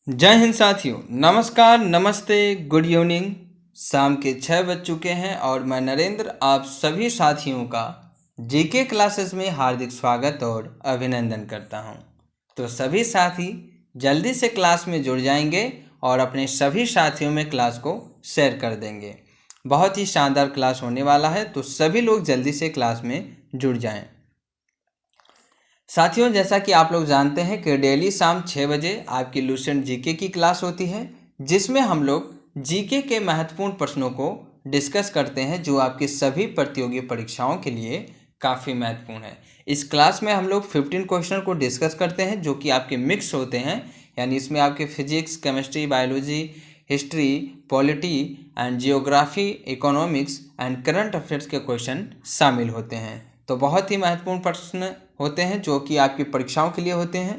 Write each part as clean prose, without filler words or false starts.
जय हिंद साथियों, नमस्कार, नमस्ते, गुड इवनिंग। शाम के 6 बज चुके हैं और मैं नरेंद्र आप सभी साथियों का जीके क्लासेस में हार्दिक स्वागत और अभिनंदन करता हूं। तो सभी साथी जल्दी से क्लास में जुड़ जाएंगे और अपने सभी साथियों में क्लास को शेयर कर देंगे। बहुत ही शानदार क्लास होने वाला है, तो सभी लोग जल्दी से क्लास में जुड़ जाएं। साथियों, जैसा कि आप लोग जानते हैं कि डेली शाम 6 बजे आपकी लुसेंट जीके की क्लास होती है, जिसमें हम लोग जीके के महत्वपूर्ण प्रश्नों को डिस्कस करते हैं जो आपकी सभी प्रतियोगी परीक्षाओं के लिए काफ़ी महत्वपूर्ण है। इस क्लास में हम लोग 15 क्वेश्चन को डिस्कस करते हैं जो कि आपके मिक्स होते हैं, यानी इसमें आपके physics, chemistry, biology, history, polity and geography, economics and current affairs के क्वेश्चन शामिल होते हैं। तो बहुत ही महत्वपूर्ण प्रश्न होते हैं जो कि आपकी परीक्षाओं के लिए होते हैं,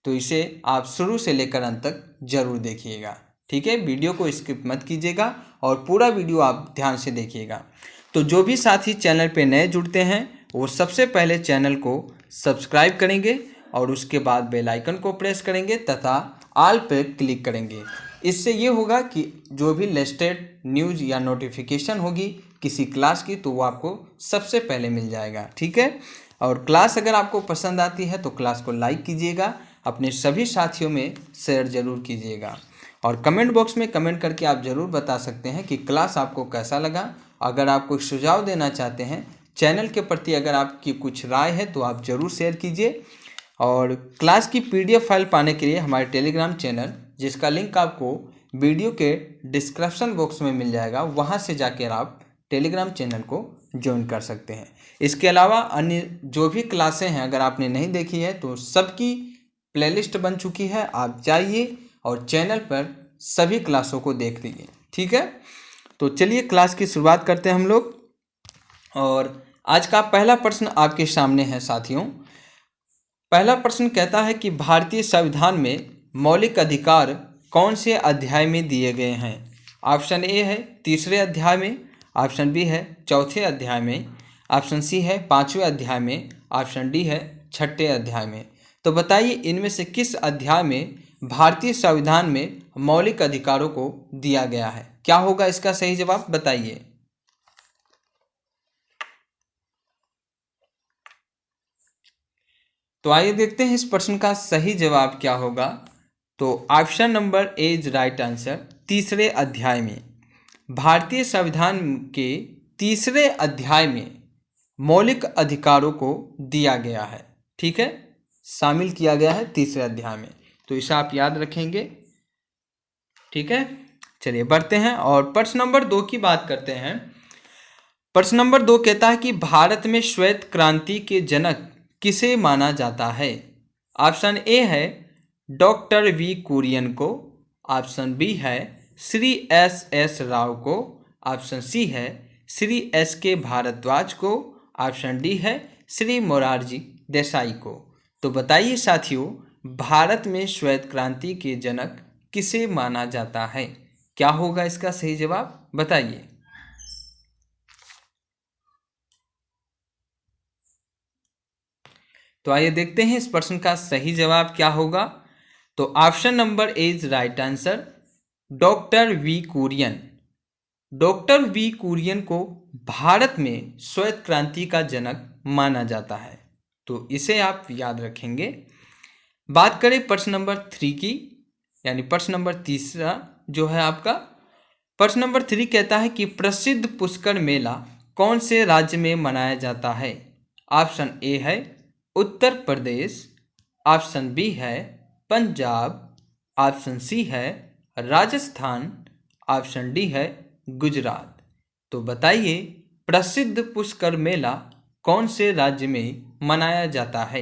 तो इसे आप शुरू से लेकर अंत तक जरूर देखिएगा। ठीक है, वीडियो को स्किप मत कीजिएगा और पूरा वीडियो आप ध्यान से देखिएगा। तो जो भी साथी चैनल पे नए जुड़ते हैं वो सबसे पहले चैनल को सब्सक्राइब करेंगे और उसके बाद बेल आइकन को प्रेस करेंगे तथा ऑल पे क्लिक करेंगे। इससे ये होगा कि जो भी लेटेस्ट न्यूज़ या नोटिफिकेशन होगी किसी क्लास की तो वो आपको सबसे पहले मिल जाएगा। ठीक है, और क्लास अगर आपको पसंद आती है तो क्लास को लाइक कीजिएगा, अपने सभी साथियों में शेयर ज़रूर कीजिएगा और कमेंट बॉक्स में कमेंट करके आप ज़रूर बता सकते हैं कि क्लास आपको कैसा लगा। अगर आप कोई सुझाव देना चाहते हैं चैनल के प्रति, अगर आपकी कुछ राय है तो आप ज़रूर शेयर कीजिए। और क्लास की पीडीएफ फाइल पाने के लिए हमारे टेलीग्राम चैनल, जिसका लिंक आपको वीडियो के डिस्क्रिप्शन बॉक्स में मिल जाएगा, वहाँ से जाकर आप टेलीग्राम चैनल को ज्वाइन कर सकते हैं। इसके अलावा अन्य जो भी क्लासें हैं अगर आपने नहीं देखी है तो सबकी प्लेलिस्ट बन चुकी है, आप जाइए और चैनल पर सभी क्लासों को देख लीजिए। ठीक है, तो चलिए क्लास की शुरुआत करते हैं हम लोग। और आज का पहला प्रश्न आपके सामने है साथियों। पहला प्रश्न कहता है कि भारतीय संविधान में मौलिक अधिकार कौन से अध्याय में दिए गए हैं? ऑप्शन ए है 3रे अध्याय में, ऑप्शन बी है 4थे अध्याय में, ऑप्शन सी है 5वें अध्याय में, ऑप्शन डी है 6ठे अध्याय में। तो बताइए इनमें से किस अध्याय में भारतीय संविधान में मौलिक अधिकारों को दिया गया है? क्या होगा इसका सही जवाब, बताइए। तो आइए देखते हैं इस प्रश्न का सही जवाब क्या होगा। तो option number A is right answer. 3रे अध्याय में, भारतीय संविधान के 3रे अध्याय में मौलिक अधिकारों को दिया गया है। ठीक है, शामिल किया गया है 3रे अध्याय में, तो इसे आप याद रखेंगे। ठीक है, चलिए बढ़ते हैं और प्रश्न नंबर 2 की बात करते हैं। प्रश्न नंबर 2 कहता है कि भारत में श्वेत क्रांति के जनक किसे माना जाता है? ऑप्शन ए है डॉक्टर वी कुरियन को, ऑप्शन बी है श्री एस राव को, ऑप्शन सी है श्री SK भारद्वाज को, ऑप्शन डी है श्री मोरारजी देसाई को। तो बताइए साथियों, भारत में श्वेत क्रांति के जनक किसे माना जाता है? क्या होगा इसका सही जवाब, बताइए। तो आइए देखते हैं इस प्रश्न का सही जवाब क्या होगा। तो option number A is right answer, doctor V Kurien. Doctor V Kurien को भारत में श्वेत क्रांति का जनक माना जाता है, तो इसे आप याद रखेंगे। बात करें प्रश्न नंबर 3 की, यानी प्रश्न नंबर 3 जो है आपका। प्रश्न नंबर 3 कहता है कि प्रसिद्ध पुष्कर मेला कौन से राज्य में मनाया जाता है? ऑप्शन ए है उत्तर प्रदेश, ऑप्शन बी है पंजाब, ऑप्शन सी है राजस्थान, ऑप्शन डी है गुजरात। तो बताइए प्रसिद्ध पुष्कर मेला कौन से राज्य में मनाया जाता है?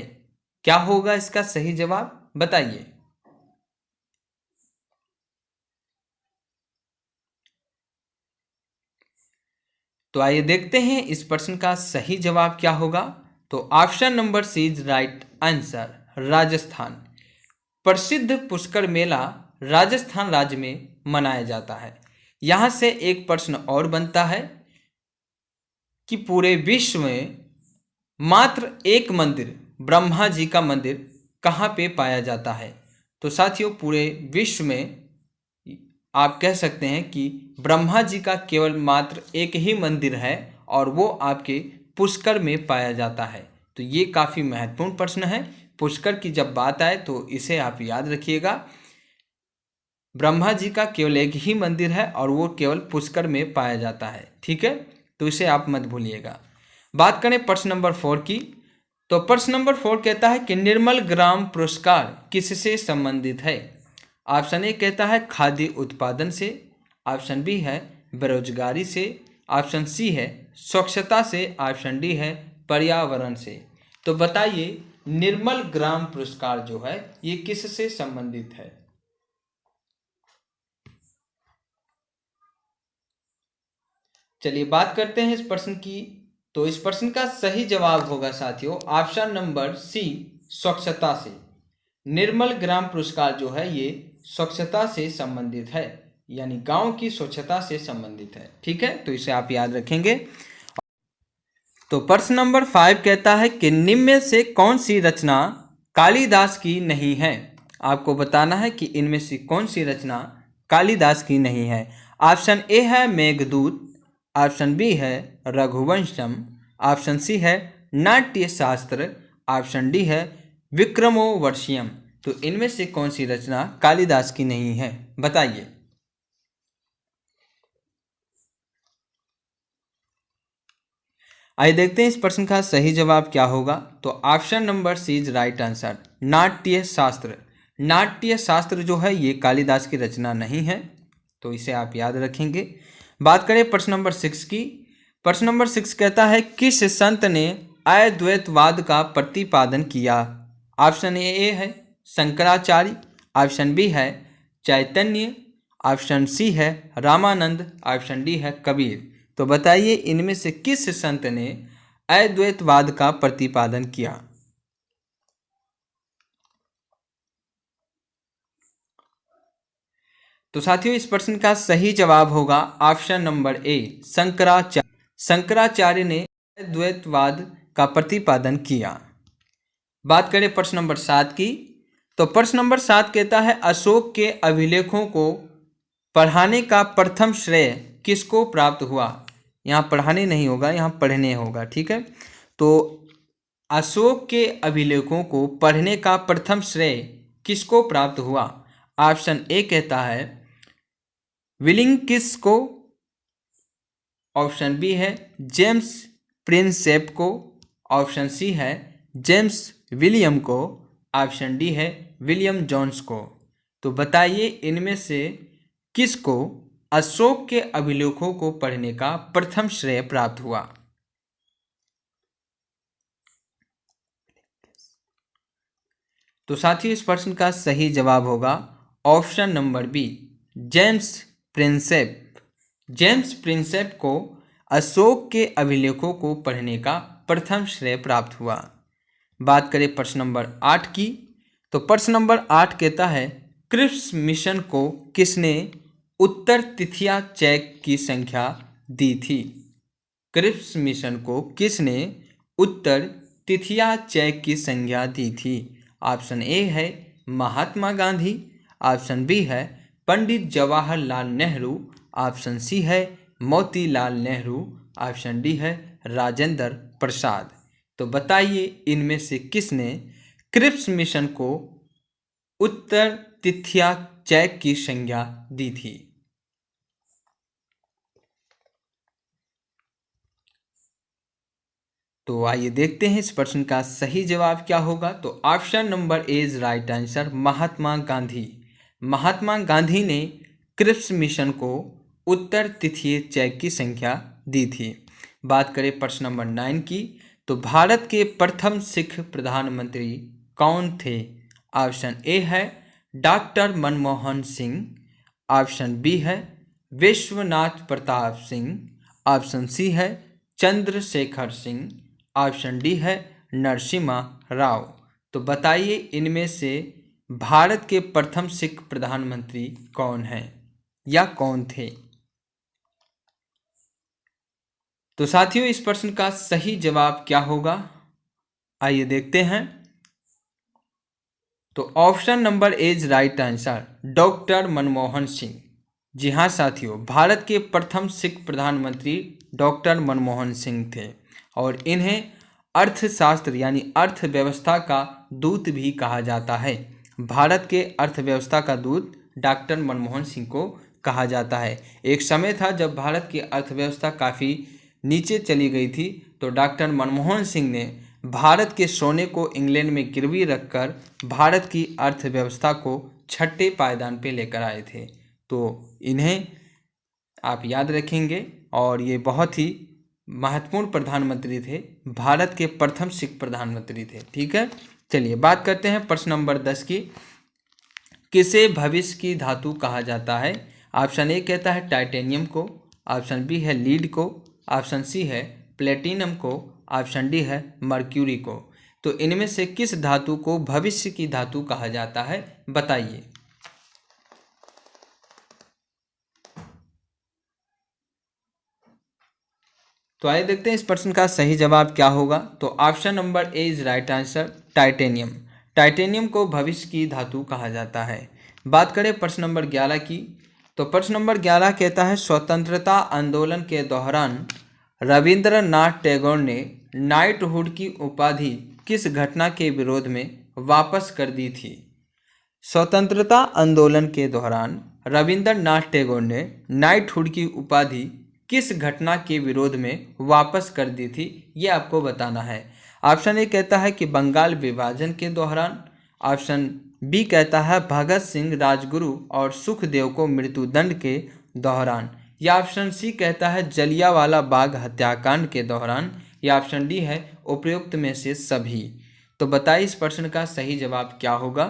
क्या होगा इसका सही जवाब, बताइए। तो आइए देखते हैं इस प्रश्न का सही जवाब क्या होगा। तो option number C is right answer, Rajasthan. प्रसिद्ध पुष्कर मेला राजस्थान राज्य में मनाया जाता है। यहाँ से एक प्रश्न और बनता है कि पूरे विश्व में मात्र एक मंदिर, ब्रह्मा जी का मंदिर, कहाँ पे पाया जाता है? तो साथियों पूरे विश्व में आप कह सकते हैं कि ब्रह्मा जी का केवल मात्र एक ही मंदिर है और वो आपके पुष्कर में पाया जाता है। तो ये काफ़ी महत्वपूर्ण प्रश्न है। पुष्कर की जब बात आए तो इसे आप याद रखिएगा। ब्रह्मा जी का केवल एक ही मंदिर है और वो केवल पुष्कर में पाया जाता है। ठीक है, तो इसे आप मत भूलिएगा। बात करें प्रश्न नंबर 4 की, तो प्रश्न नंबर 4 कहता है कि निर्मल ग्राम पुरस्कार किससे संबंधित है। ऑप्शन ए कहता है खाद्य उत्पादन से, ऑप्शन बी है बेरोजगारी से, ऑप्शन सी है स्वच्छता से, ऑप्शन डी है पर्यावरण से। तो बताइए निर्मल ग्राम पुरस्कार जो है ये किससे संबंधित है। चलिए बात करते हैं इस प्रश्न की। तो इस प्रश्न का सही जवाब होगा साथियों ऑप्शन नंबर सी, स्वच्छता से। निर्मल ग्राम पुरस्कार जो है ये स्वच्छता से संबंधित है, यानी गांव की स्वच्छता से संबंधित है। ठीक है, तो इसे आप याद रखेंगे। तो प्रश्न नंबर 5 कहता है कि निम्न में से कौन सी रचना कालिदास की नहीं है। आपको बताना है कि इनमें से कौन सी रचना कालिदास की नहीं है। ऑप्शन ए है मेघदूत, ऑप्शन बी है रघुवंशम, ऑप्शन सी है नाट्य शास्त्र, ऑप्शन डी है विक्रमोर्वशीयम। तो इनमें से कौन सी रचना कालिदास की नहीं है, बताइए। आइए देखते हैं इस प्रश्न का सही जवाब क्या होगा। तो option number C is right answer, Natya Shastra. नाट्य शास्त्र जो है ये कालिदास की रचना नहीं है, तो इसे आप याद रखेंगे। बात करें प्रश्न नंबर 6 की। प्रश्न नंबर 6 कहता है किस संत ने अद्वैतवाद का प्रतिपादन किया। ऑप्शन ए है शंकराचार्य, ऑप्शन बी है चैतन्य, ऑप्शन सी है रामानंद, ऑप्शन डी है कबीर। तो बताइए इनमें से किस संत ने अद्वैतवाद का प्रतिपादन किया। तो साथियों इस प्रश्न का सही जवाब होगा ऑप्शन नंबर ए, शंकराचार्य। शंकराचार्य ने अद्वैतवाद का प्रतिपादन किया। बात करें प्रश्न नंबर 7 की। तो प्रश्न नंबर 7 कहता है अशोक के अभिलेखों को पढ़ाने का प्रथम श्रेय किसको प्राप्त हुआ। यहाँ पढ़ाने नहीं होगा, यहाँ पढ़ने होगा। ठीक है, तो अशोक के अभिलेखों को पढ़ने का प्रथम श्रेय किसको प्राप्त हुआ। ऑप्शन ए कहता है विलिंग्किस को, ऑप्शन बी है जेम्स प्रिंसेप को, ऑप्शन सी है जेम्स विलियम को, ऑप्शन डी है विलियम जोन्स को। तो बताइए इनमें से किसको अशोक के अभिलेखों को पढ़ने का प्रथम श्रेय प्राप्त हुआ। तो साथियों इस प्रश्न का सही जवाब होगा option number B, James Prinsep. James Prinsep को अशोक के अभिलेखों को पढ़ने का प्रथम श्रेय प्राप्त हुआ। बात करें प्रश्न नंबर 8 की। तो प्रश्न नंबर 8 कहता है क्रिप्स मिशन को किसने उत्तर तिथिया चेक की संख्या दी थी। क्रिप्स मिशन को किसने उत्तर तिथिया चेक की संख्या दी थी। ऑप्शन ए है महात्मा गांधी, ऑप्शन बी है पंडित जवाहरलाल नेहरू, ऑप्शन सी है मोतीलाल नेहरू, ऑप्शन डी है राजेंद्र प्रसाद। तो बताइए इनमें से किसने क्रिप्स मिशन को उत्तर तिथिया चेक की संज्ञा दी थी। तो आइए देखते हैं इस प्रश्न का सही जवाब क्या होगा। तो option number A is right answer, Mahatma Gandhi. Mahatma Gandhi ने क्रिप्स मिशन को उत्तर तिथिय चेक की संख्या दी थी। बात करें प्रश्न नंबर 9 की। तो भारत के प्रथम सिख प्रधानमंत्री कौन थे। ऑप्शन ए है doctor Manmohan Singh, option B है विश्वनाथ प्रताप सिंह, ऑप्शन सी है चंद्रशेखर सिंह, ऑप्शन डी है नरसिम्हा राव। तो बताइए इनमें से भारत के प्रथम सिख प्रधानमंत्री कौन हैं या कौन थे। तो साथियों इस प्रश्न का सही जवाब क्या होगा, आइए देखते हैं। तो option number A is right answer, doctor Manmohan Singh. जी हाँ साथियों, भारत के प्रथम सिख प्रधानमंत्री डॉक्टर मनमोहन सिंह थे और इन्हें अर्थशास्त्र यानी अर्थव्यवस्था का दूत भी कहा जाता है। भारत के अर्थव्यवस्था का दूत डॉक्टर मनमोहन सिंह को कहा जाता है। एक समय था जब भारत की अर्थव्यवस्था काफ़ी नीचे चली गई थी, तो डॉक्टर मनमोहन सिंह ने भारत के सोने को इंग्लैंड में गिरवी रखकर भारत की अर्थव्यवस्था को छठे पायदान पे लेकर आए थे। तो इन्हें आप याद रखेंगे और ये बहुत ही महत्वपूर्ण प्रधानमंत्री थे, भारत के प्रथम सिख प्रधानमंत्री थे। ठीक है, चलिए बात करते हैं प्रश्न नंबर 10 की। किसे भविष्य की धातु कहा जाता है? ऑप्शन ए कहता है टाइटेनियम को, ऑप्शन बी है लीड को, ऑप्शन सी है प्लेटिनम को, ऑप्शन डी है मर्क्यूरी को। तो इनमें से किस धातु को भविष्य की धातु कहा जाता है, बताइए। तो आइए देखते हैं इस प्रश्न का सही जवाब क्या होगा। तो option number A is right answer, titanium. Titanium को भविष्य की धातु कहा जाता है। बात करें प्रश्न नंबर 11 की। तो प्रश्न नंबर 11 कहता है स्वतंत्रता आंदोलन के दौरान रविंद्रनाथ टैगोर ने नाइटहुड की उपाधि किस घटना के विरोध में वापस कर दी थी? स्वतंत्रता आंदोलन के दौरान रविंद्रनाथ टैगोर ने नाइटहुड की उपाधि किस घटना के विरोध में वापस कर दी थी, ये आपको बताना है। ऑप्शन ए कहता है कि बंगाल विभाजन के दौरान, ऑप्शन बी कहता है भगत सिंह, राजगुरु और सुखदेव को मृत्युदंड के दौरान, या ऑप्शन सी कहता है जलियांवाला बाग हत्याकांड के दौरान, या ऑप्शन डी है उपयुक्त में से सभी। तो बताइए इस प्रश्न का सही जवाब क्या होगा।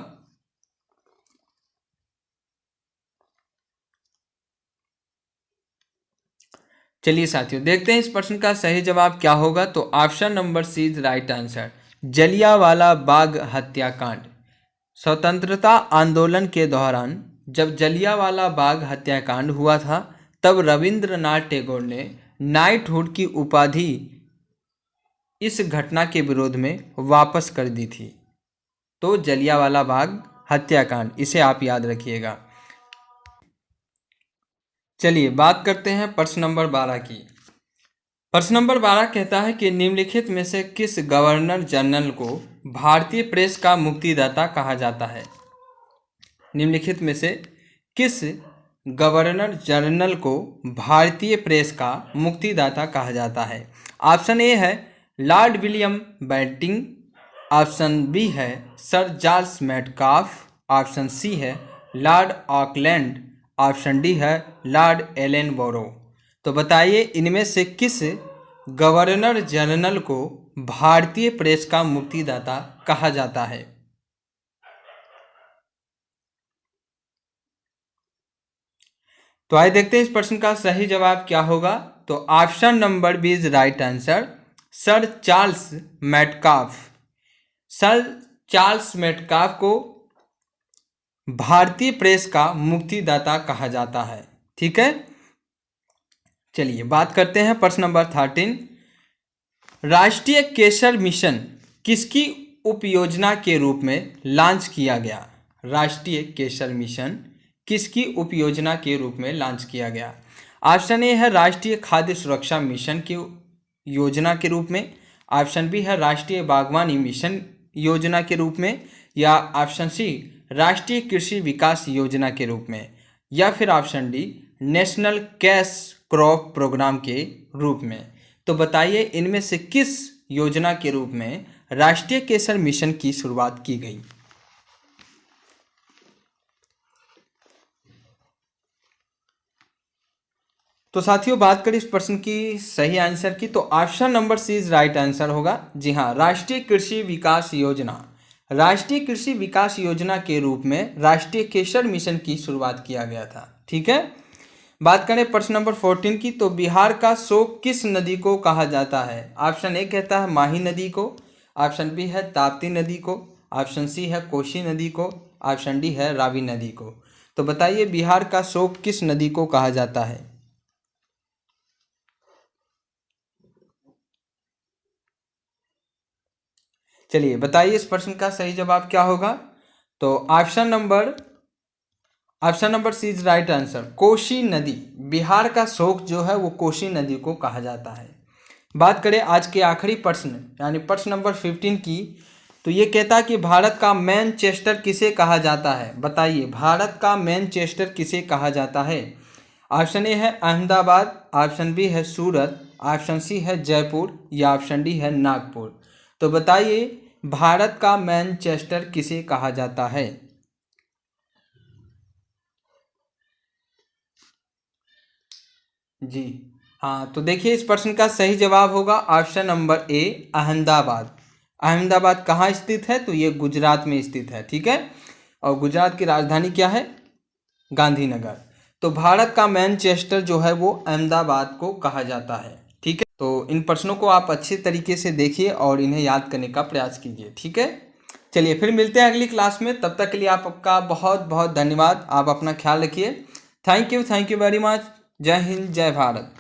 चलिए साथियों देखते हैं इस प्रश्न का सही जवाब क्या होगा। तो option number C is right answer, Jallianwala Bagh हत्याकांड। स्वतंत्रता आंदोलन के दौरान जब जलियांवाला बाग हत्याकांड हुआ था, तब रविंद्रनाथ टैगोर ने नाइटहुड की उपाधि इस घटना के विरोध में वापस कर दी थी। तो जलियांवाला बाग हत्याकांड, इसे आप याद रखिएगा। चलिए बात करते हैं प्रश्न नंबर 12 की। प्रश्न नंबर 12 कहता है कि निम्नलिखित में से किस गवर्नर जनरल को भारतीय प्रेस का मुक्तिदाता कहा जाता है? निम्नलिखित में से किस गवर्नर जनरल को भारतीय प्रेस का मुक्तिदाता कहा जाता है? ऑप्शन ए है lord William Bentinck, option B है sir Charles Metcalfe, option C है लॉर्ड ऑकलैंड, ऑप्शन डी है लॉर्ड एलन बोरो। तो बताइए इनमें से किस गवर्नर जनरल को भारतीय प्रेस का मुक्तिदाता कहा जाता है? तो आइए देखते हैं इस प्रश्न का सही जवाब क्या होगा। तो option number B is right answer, sir Charles Metcalfe. Sir Charles Metcalfe को भारतीय प्रेस का मुक्तिदाता कहा जाता है। ठीक है, चलिए बात करते हैं प्रश्न नंबर 13। राष्ट्रीय केसर मिशन किसकी उपयोजना के रूप में लॉन्च किया गया? राष्ट्रीय केसर मिशन किसकी उपयोजना के रूप में लॉन्च किया गया? ऑप्शन ए है राष्ट्रीय खाद्य सुरक्षा मिशन की योजना के रूप में, ऑप्शन बी है राष्ट्रीय बागवानी मिशन योजना के रूप में, या ऑप्शन सी राष्ट्रीय कृषि विकास योजना के रूप में, या फिर option D national cash crop program के रूप में। तो बताइए इनमें से किस योजना के रूप में राष्ट्रीय केसर मिशन की शुरुआत की गई? तो साथियों बात करें इस प्रश्न की सही आंसर की, तो option number C is right answer होगा। जी हाँ, राष्ट्रीय कृषि विकास योजना। राष्ट्रीय कृषि विकास योजना के रूप में राष्ट्रीय केसर मिशन की शुरुआत किया गया था। ठीक है, बात करें प्रश्न नंबर 14 की। तो बिहार का शोक किस नदी को कहा जाता है? ऑप्शन ए कहता है माही नदी को, ऑप्शन बी है ताप्ती नदी को, ऑप्शन सी है कोसी नदी को, ऑप्शन डी है रावी नदी को। तो बताइए बिहार का शोक किस नदी को कहा जाता है? चलिए बताइए इस प्रश्न का सही जवाब क्या होगा। तो option number C is right answer. Kosi नदी, बिहार का शोक जो है वो कोसी नदी को कहा जाता है। बात करें आज के आखिरी प्रश्न यानी प्रश्न नंबर 15 की, तो ये कहता है कि भारत का मैनचेस्टर किसे कहा जाता है। बताइए भारत का मैनचेस्टर किसे कहा जाता है। ऑप्शन ए है अहमदाबाद, ऑप्शन बी है सूरत, ऑप्शन सी है जयपुर या ऑप्शन डी है नागपुर। तो बताइए भारत का मैनचेस्टर किसे कहा जाता है। जी हाँ, तो देखिए इस प्रश्न का सही जवाब होगा ऑप्शन नंबर ए अहमदाबाद। अहमदाबाद कहाँ स्थित है, तो ये गुजरात में स्थित है। ठीक है, और गुजरात की राजधानी क्या है, गांधीनगर। तो भारत का मैनचेस्टर जो है वो अहमदाबाद को कहा जाता है। ठीक है, तो इन प्रश्नों को आप अच्छे तरीके से देखिए और इन्हें याद करने का प्रयास कीजिए। ठीक है, चलिए फिर मिलते हैं अगली क्लास में। तब तक के लिए आपका बहुत बहुत धन्यवाद। आप अपना ख्याल रखिए। Thank you very much. जय हिंद, जय भारत।